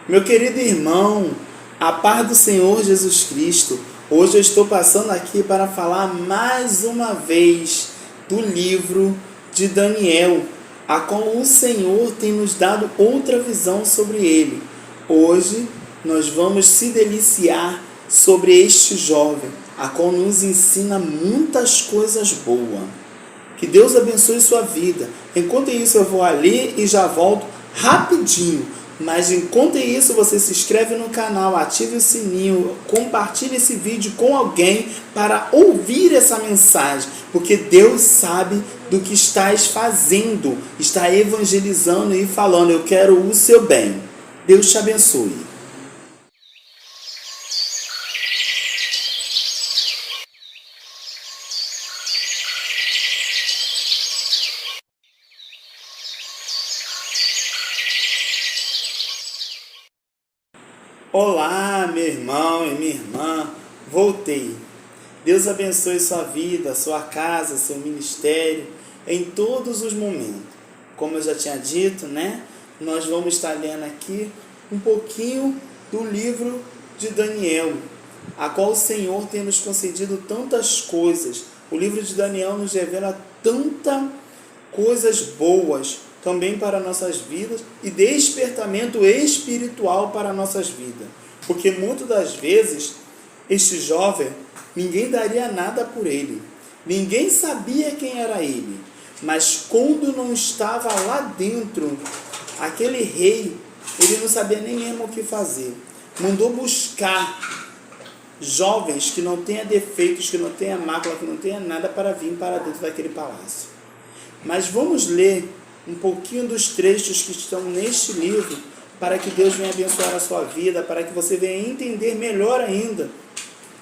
Meu querido irmão, a paz do Senhor Jesus Cristo. Hoje eu estou passando aqui para falar mais uma vez do livro de Daniel, a qual o Senhor tem nos dado outra visão sobre ele. Hoje nós vamos se deliciar sobre este jovem, a qual nos ensina muitas coisas boas. Que Deus abençoe sua vida. Enquanto isso eu vou ali e já volto rapidinho. Mas enquanto isso você se inscreve no canal, ative o sininho, compartilhe esse vídeo com alguém para ouvir essa mensagem. Porque Deus sabe do que estás fazendo, está evangelizando e falando, eu quero o seu bem. Deus te abençoe. Olá, meu irmão e minha irmã, voltei. Deus abençoe sua vida, sua casa, seu ministério, em todos os momentos. Como eu já tinha dito, nós vamos estar lendo aqui um pouquinho do livro de Daniel, a qual o Senhor tem nos concedido tantas coisas. O livro de Daniel nos revela tantas coisas boas, também para nossas vidas, e despertamento espiritual para nossas vidas. Porque muitas das vezes, este jovem, ninguém daria nada por ele. Ninguém sabia quem era ele. Mas quando não estava lá dentro, aquele rei, ele não sabia nem mesmo o que fazer. Mandou buscar jovens que não tenham defeitos, que não tenham mácula, que não tenham nada para vir para dentro daquele palácio. Mas vamos ler um pouquinho dos trechos que estão neste livro, para que Deus venha abençoar a sua vida, para que você venha entender melhor ainda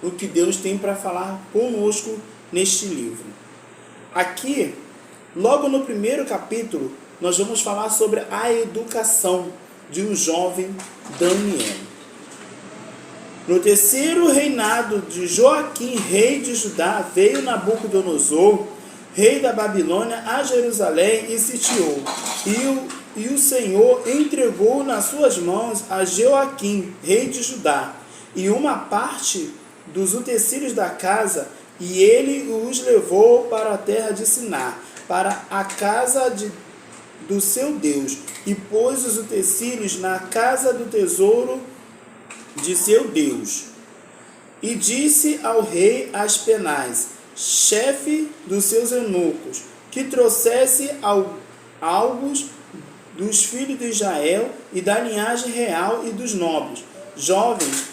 o que Deus tem para falar conosco neste livro. Aqui, logo no primeiro capítulo, nós vamos falar sobre a educação de um jovem Daniel. No terceiro reinado de Joaquim, rei de Judá, veio Nabucodonosor, rei da Babilônia, a Jerusalém e sitiou. E o Senhor entregou nas suas mãos a Joaquim, rei de Judá, e uma parte dos utensílios da casa, e ele os levou para a terra de Siná, para a casa do seu Deus, e pôs os utensílios na casa do tesouro de seu Deus. E disse ao rei Aspenaz, chefe dos seus eunucos, que trouxesse alguns dos filhos de Israel e da linhagem real e dos nobres, jovens,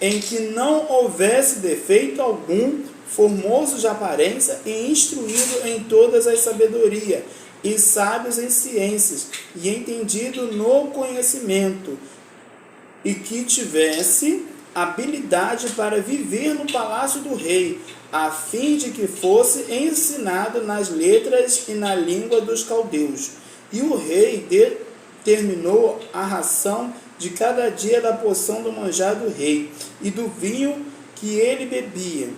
em que não houvesse defeito algum, formoso de aparência e instruído em todas as sabedoria, e sábios em ciências, e entendido no conhecimento, e que tivesse habilidade para viver no palácio do rei, a fim de que fosse ensinado nas letras e na língua dos caldeus. E o rei determinou a ração de cada dia da porção do manjar do rei, e do vinho que ele bebia,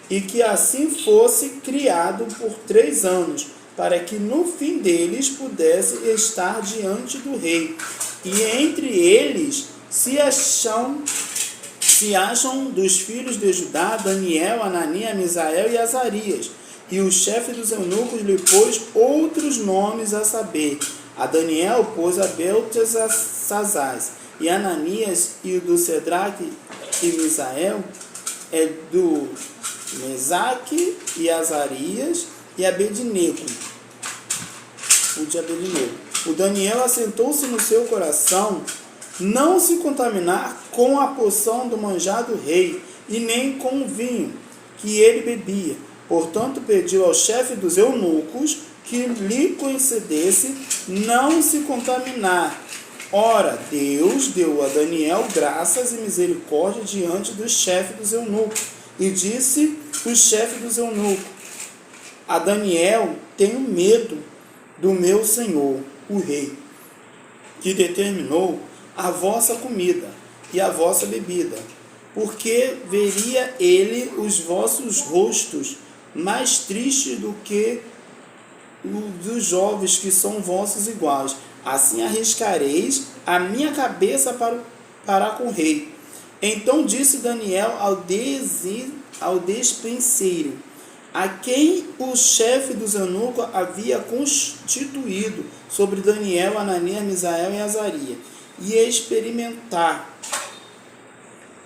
e que assim fosse criado por 3 anos, para que no fim deles pudesse estar diante do rei. E entre eles se acham dos filhos de Judá, Daniel, Ananias, Misael e Azarias. E o chefe dos eunucos lhe pôs outros nomes, a saber, a Daniel pôs a Beltesazaz, e Ananias e o do Cedraque e Misael é do Mesaque e Azarias e Abednego, o de Abednego. O Daniel assentou-se no seu coração não se contaminar com a porção do manjar do rei, e nem com o vinho que ele bebia. Portanto, pediu ao chefe dos eunucos que lhe concedesse não se contaminar. Ora, Deus deu a Daniel graças e misericórdia diante do chefe dos eunucos. E disse o chefe dos eunucos, a Daniel, tenho medo do meu senhor, o rei, que determinou a vossa comida e a vossa bebida, porque veria ele os vossos rostos mais tristes do que os dos jovens que são vossos iguais. Assim arriscareis a minha cabeça para com o rei. Então disse Daniel ao despenseiro, a quem o chefe dos eunucos havia constituído sobre Daniel, Ananias, Misael e Azarias, e experimentar: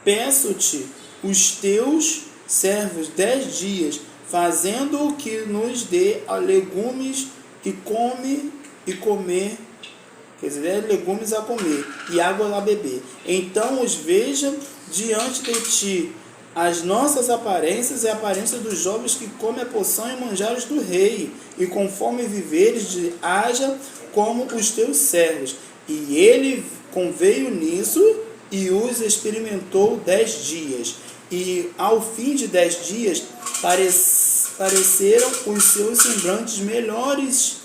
peço-te os teus servos 10 dias, fazendo o que nos dê legumes e comer, quer dizer, legumes a comer e água a beber. Então os veja diante de ti as nossas aparências e a aparência dos jovens que comem a poção e manjares do rei, e conforme viveres, haja como os teus servos. E ele conveio nisso e os experimentou 10 dias. E ao fim de 10 dias pareceram os seus semblantes melhores.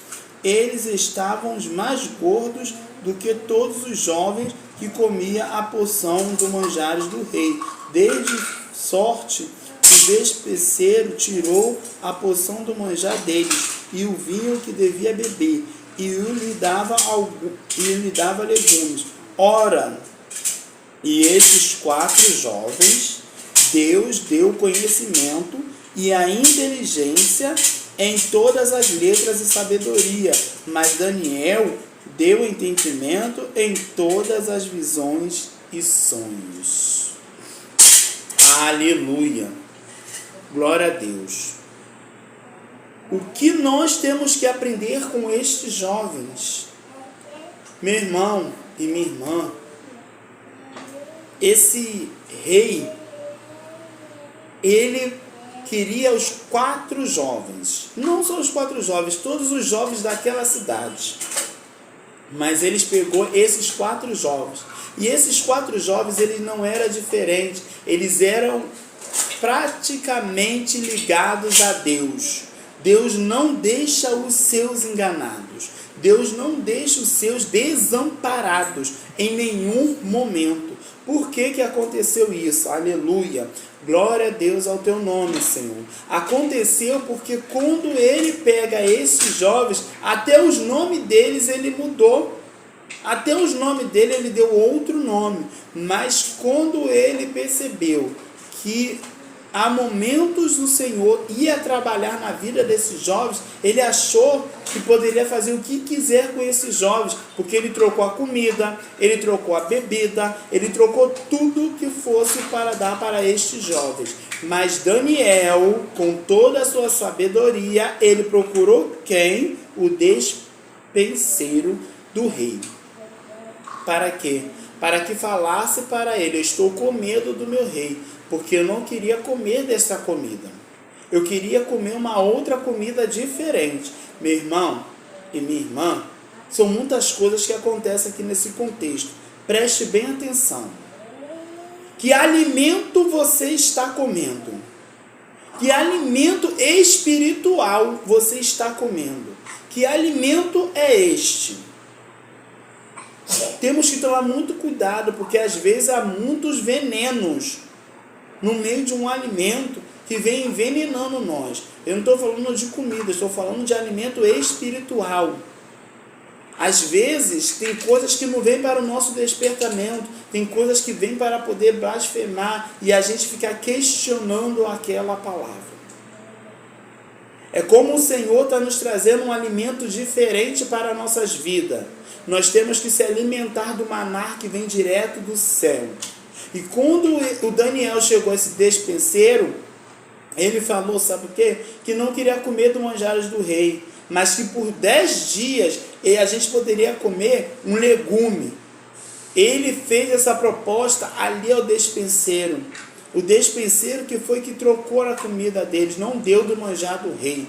Eles estavam mais gordos do que todos os jovens que comia a poção do manjares do rei. Desde sorte, o despenseiro tirou a poção do manjar deles e o vinho que devia beber, e lhe dava legumes. Ora, e esses 4 jovens, Deus deu conhecimento e a inteligência em todas as letras e sabedoria, mas Daniel deu entendimento em todas as visões e sonhos. Aleluia! Glória a Deus! O que nós temos que aprender com estes jovens? Meu irmão e minha irmã, esse rei, ele queria os 4 jovens, não só os 4 jovens, todos os jovens daquela cidade, mas ele pegou esses 4 jovens, e esses 4 jovens, eles não eram diferentes, eles eram praticamente ligados a Deus. Deus não deixa os seus enganados, Deus não deixa os seus desamparados em nenhum momento. Por que aconteceu isso? Aleluia! Glória a Deus ao teu nome, Senhor. Aconteceu porque quando ele pega esses jovens, até os nomes deles ele mudou. Até os nomes dele ele deu outro nome. Mas quando ele percebeu que há momentos o Senhor ia trabalhar na vida desses jovens, ele achou que poderia fazer o que quiser com esses jovens, porque ele trocou a comida, ele trocou a bebida, ele trocou tudo que fosse para dar para estes jovens. Mas Daniel, com toda a sua sabedoria, ele procurou quem? O despenseiro do rei. Para quê? Para que falasse para ele: eu estou com medo do meu rei, porque eu não queria comer dessa comida. Eu queria comer uma outra comida diferente. Meu irmão e minha irmã, são muitas coisas que acontecem aqui nesse contexto. Preste bem atenção. Que alimento você está comendo? Que alimento espiritual você está comendo? Que alimento é este? Temos que tomar muito cuidado, porque às vezes há muitos venenos no meio de um alimento que vem envenenando nós. Eu não estou falando de comida, estou falando de alimento espiritual. Às vezes tem coisas que não vêm para o nosso despertamento, tem coisas que vêm para poder blasfemar e a gente ficar questionando aquela palavra. É como o Senhor está nos trazendo um alimento diferente para as nossas vidas. Nós temos que se alimentar do maná que vem direto do céu. E quando o Daniel chegou a esse despenseiro, ele falou, sabe o quê? Que não queria comer do manjares do rei, mas que por 10 dias a gente poderia comer um legume. Ele fez essa proposta ali ao despenseiro. O despenseiro que foi que trocou a comida deles, não deu do manjar do rei.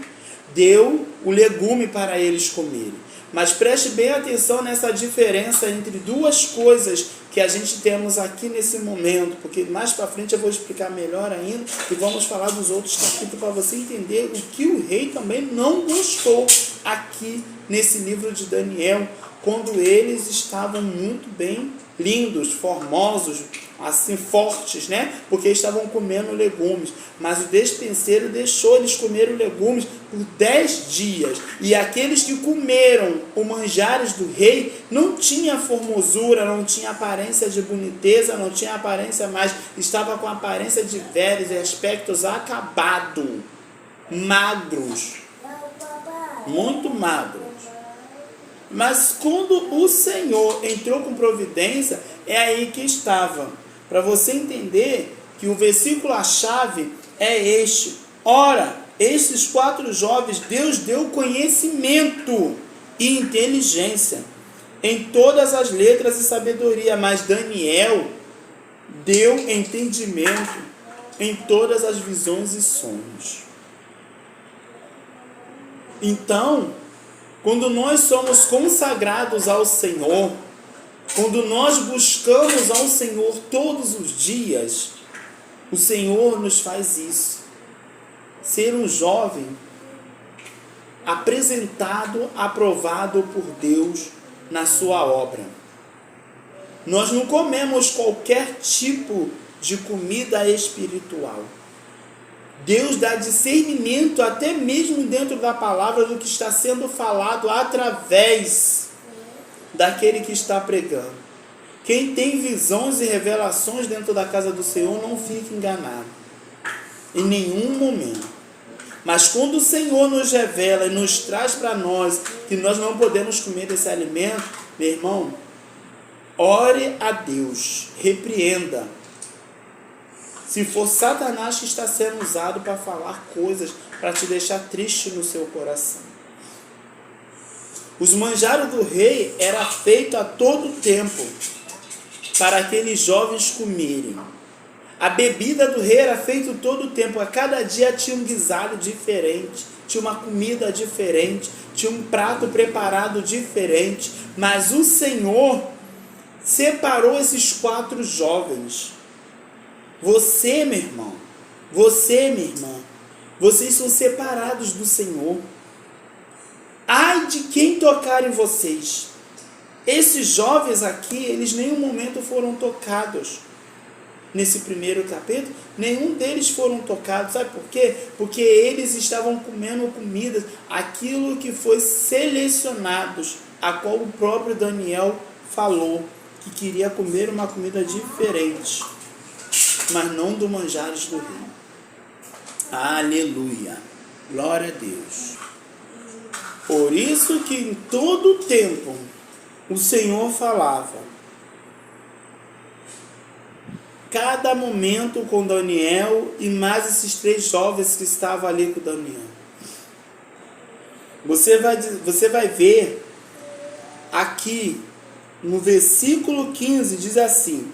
Deu o legume para eles comerem. Mas preste bem atenção nessa diferença entre duas coisas que a gente temos aqui nesse momento, porque mais para frente eu vou explicar melhor ainda e vamos falar dos outros capítulos para você entender o que o rei também não gostou aqui nesse livro de Daniel, quando eles estavam muito bem lindos, formosos, assim fortes, né? Porque estavam comendo legumes. Mas o despenseiro deixou eles comerem legumes por 10 dias. E aqueles que comeram o manjares do rei não tinha formosura, não tinha aparência de boniteza, não tinha aparência mais, estava com aparência de velhos e aspectos acabados, magros, muito magros. Mas quando o Senhor entrou com providência, é aí que estava. Para você entender que o versículo-chave é este. Ora, esses 4 jovens, Deus deu conhecimento e inteligência em todas as letras e sabedoria, mas Daniel deu entendimento em todas as visões e sonhos. Então, quando nós somos consagrados ao Senhor, quando nós buscamos ao Senhor todos os dias, o Senhor nos faz isso. Ser um jovem apresentado, aprovado por Deus na sua obra. Nós não comemos qualquer tipo de comida espiritual. Deus dá discernimento até mesmo dentro da palavra do que está sendo falado através daquele que está pregando. Quem tem visões e revelações dentro da casa do Senhor não fica enganado em nenhum momento. Mas quando o Senhor nos revela e nos traz para nós que nós não podemos comer desse alimento, meu irmão, ore a Deus, repreenda. Se for Satanás que está sendo usado para falar coisas, para te deixar triste no seu coração. Os manjares do rei era feito a todo tempo para aqueles jovens comerem. A bebida do rei era feita todo o tempo. A cada dia tinha um guisado diferente, tinha uma comida diferente, tinha um prato preparado diferente. Mas o Senhor separou esses 4 jovens. Você, meu irmão, você, minha irmã, vocês são separados do Senhor. Ai de quem tocar em vocês. Esses jovens aqui, eles em nenhum momento foram tocados. Nesse primeiro capítulo, nenhum deles foram tocados. Sabe por quê? Porque eles estavam comendo comidas, aquilo que foi selecionados, a qual o próprio Daniel falou, que queria comer uma comida diferente, mas não do manjares do rei. Aleluia. Glória a Deus. Por isso que em todo o tempo o Senhor falava. Cada momento com Daniel e mais esses 3 jovens que estavam ali com Daniel. Você vai ver aqui no versículo 15, diz assim: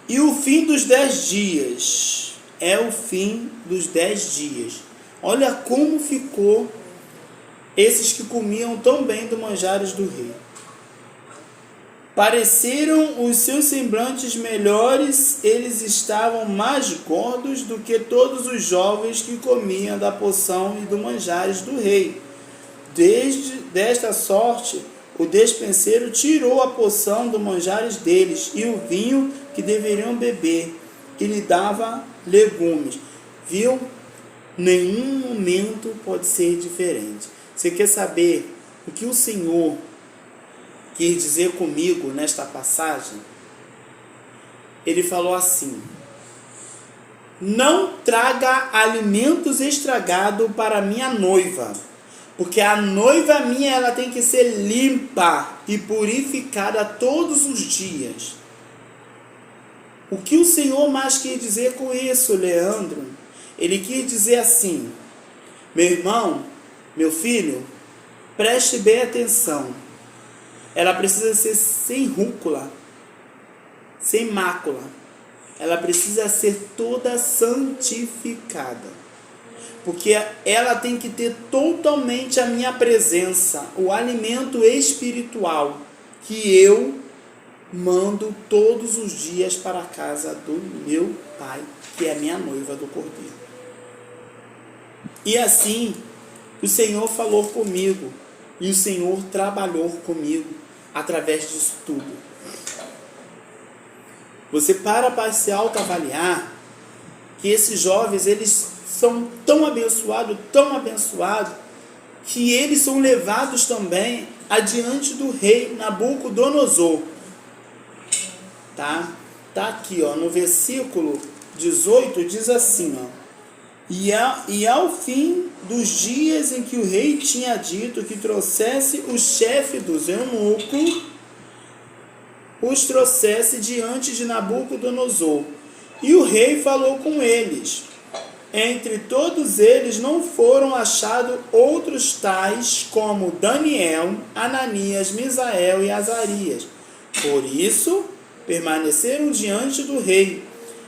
e o fim dos 10 dias, é o fim dos 10 dias. Olha como ficou esses que comiam tão bem do manjares do rei. Pareceram os seus semblantes melhores, eles estavam mais gordos do que todos os jovens que comiam da poção e do manjares do rei. Desta sorte, o despenseiro tirou a poção do manjares deles e o vinho que deveriam beber, que lhe dava legumes. Viu? Nenhum momento pode ser diferente. Você quer saber o que o Senhor quis dizer comigo nesta passagem? Ele falou assim: não traga alimentos estragados para minha noiva, porque a noiva minha, ela tem que ser limpa e purificada todos os dias. O que o Senhor mais quis dizer com isso, Leandro? Ele quis dizer assim: meu irmão, meu filho, preste bem atenção. Ela precisa ser sem rúcula, sem mácula. Ela precisa ser toda santificada. Porque ela tem que ter totalmente a minha presença, o alimento espiritual que eu mando todos os dias para a casa do meu Pai, que é a minha noiva do Cordeiro. E assim, o Senhor falou comigo, e o Senhor trabalhou comigo através disso tudo. Você para se autoavaliar que esses jovens, eles são tão abençoados, que eles são levados também adiante do rei Nabucodonosor. Tá aqui, ó, no versículo 18 diz assim, ó: E ao fim dos dias em que o rei tinha dito que trouxesse o chefe dos eunucos, os trouxesse diante de Nabucodonosor. E o rei falou com eles. Entre todos eles não foram achados outros tais como Daniel, Ananias, Misael e Azarias. Por isso, permaneceram diante do rei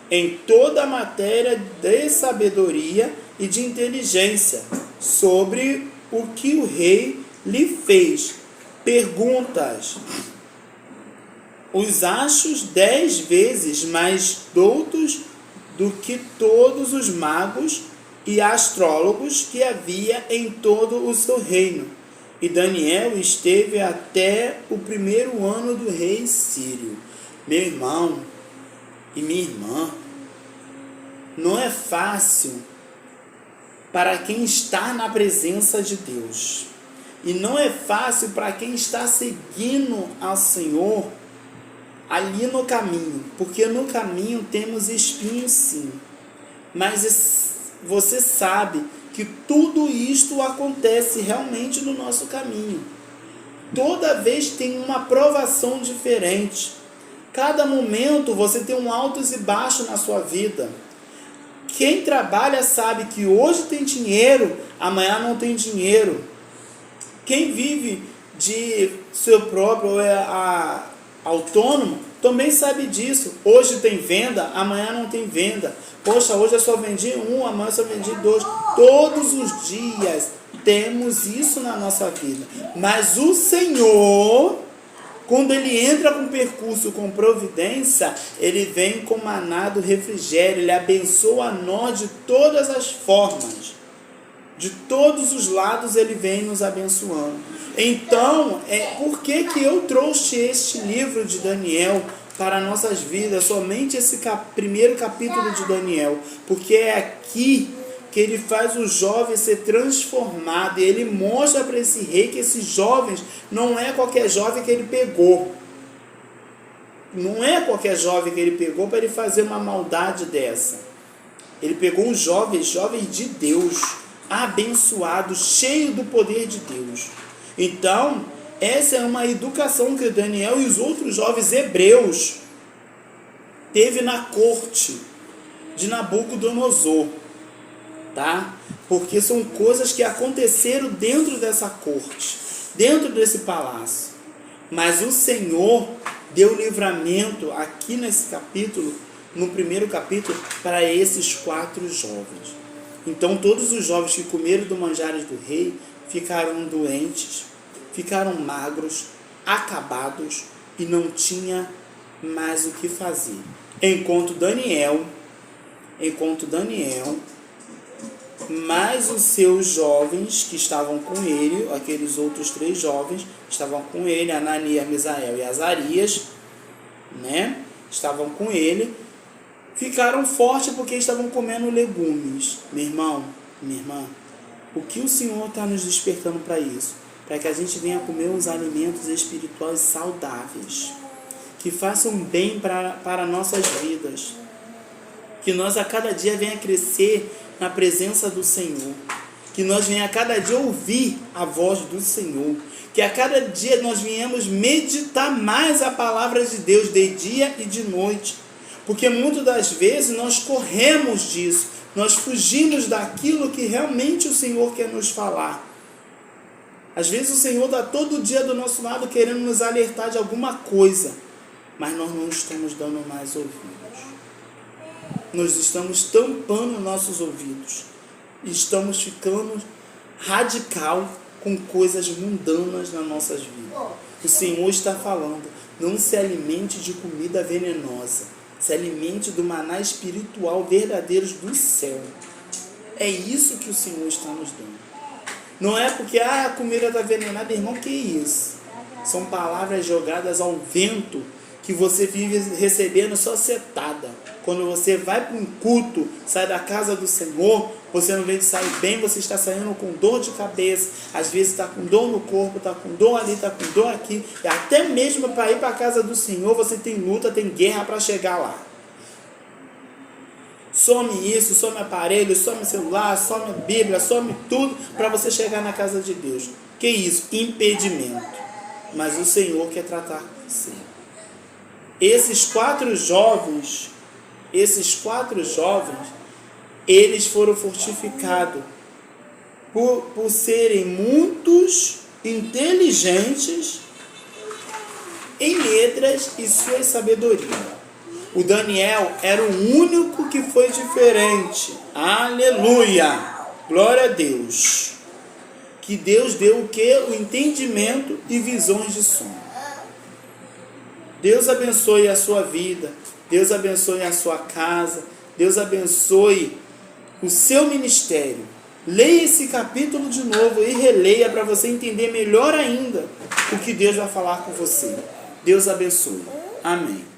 em toda a matéria de sabedoria e de inteligência, sobre o que o rei lhe fez perguntas. Os achos 10 vezes mais doutos do que todos os magos e astrólogos que havia em todo o seu reino. E Daniel esteve até o 1º ano do rei Sírio. Meu irmão e minha irmã, não é fácil para quem está na presença de Deus. E não é fácil para quem está seguindo ao Senhor ali no caminho, porque no caminho temos espinhos sim, mas você sabe que tudo isto acontece realmente no nosso caminho. Toda vez tem uma provação diferente, cada momento você tem um altos e baixos na sua vida. Quem trabalha sabe que hoje tem dinheiro, amanhã não tem dinheiro. Quem vive de seu próprio autônomo também sabe disso. Hoje tem venda, amanhã não tem venda. Poxa, hoje eu só vendi 1, amanhã eu só vendi 2. Todos os dias temos isso na nossa vida. Mas o Senhor, quando Ele entra com percurso, com providência, Ele vem com maná do refrigério. Ele abençoa nós de todas as formas. De todos os lados Ele vem nos abençoando. Então, por que eu trouxe este livro de Daniel para nossas vidas, somente esse primeiro capítulo de Daniel? Porque é aqui que ele faz o jovem ser transformado, e ele mostra para esse rei que esses jovens não é qualquer jovem que ele pegou. Não é qualquer jovem que ele pegou para ele fazer uma maldade dessa. Ele pegou um jovem de Deus, abençoado, cheio do poder de Deus. Então, essa é uma educação que Daniel e os outros jovens hebreus teve na corte de Nabucodonosor, tá? Porque são coisas que aconteceram dentro dessa corte, dentro desse palácio. Mas o Senhor deu livramento aqui nesse capítulo, no primeiro capítulo, para esses 4 jovens. Então todos os jovens que comeram do manjares do rei ficaram doentes, ficaram magros, acabados e não tinha mais o que fazer. Enquanto Daniel, mais os seus jovens que estavam com ele, aqueles outros 3 jovens que estavam com ele, Ananias, Misael e Azarias, né? Estavam com ele, ficaram fortes porque estavam comendo legumes. Meu irmão, minha irmã, o que o Senhor está nos despertando para isso? Para que a gente venha comer uns alimentos espirituais saudáveis, que façam bem para nossas vidas. Que nós a cada dia venha crescer na presença do Senhor. Que nós venha a cada dia ouvir a voz do Senhor. Que a cada dia nós venhamos meditar mais a palavra de Deus de dia e de noite. Porque muitas das vezes nós corremos disso. Nós fugimos daquilo que realmente o Senhor quer nos falar. Às vezes o Senhor está todo dia do nosso lado querendo nos alertar de alguma coisa. Mas nós não estamos dando mais ouvidos. Nós estamos tampando nossos ouvidos. Estamos ficando radical com coisas mundanas nas nossas vidas. O Senhor está falando, não se alimente de comida venenosa. Se alimente do maná espiritual verdadeiro do céu. É isso que o Senhor está nos dando. Não é porque a comida está envenenada, irmão, que isso? São palavras jogadas ao vento que você vive recebendo só setada. Quando você vai para um culto, sai da casa do Senhor, você não vem de sair bem, você está saindo com dor de cabeça, às vezes está com dor no corpo, está com dor ali, está com dor aqui, e até mesmo para ir para a casa do Senhor, você tem luta, tem guerra para chegar lá. Some isso, some aparelho, some celular, some Bíblia, some tudo para você chegar na casa de Deus. Que isso? Impedimento. Mas o Senhor quer tratar com você. Esses quatro jovens, eles foram fortificados por serem muitos inteligentes em letras e sua sabedoria. O Daniel era o único que foi diferente. Aleluia! Glória a Deus. Que Deus deu o quê? O entendimento e visões de sonho. Deus abençoe a sua vida. Deus abençoe a sua casa. Deus abençoe o seu ministério. Leia esse capítulo de novo e releia para você entender melhor ainda o que Deus vai falar com você. Deus abençoe. Amém.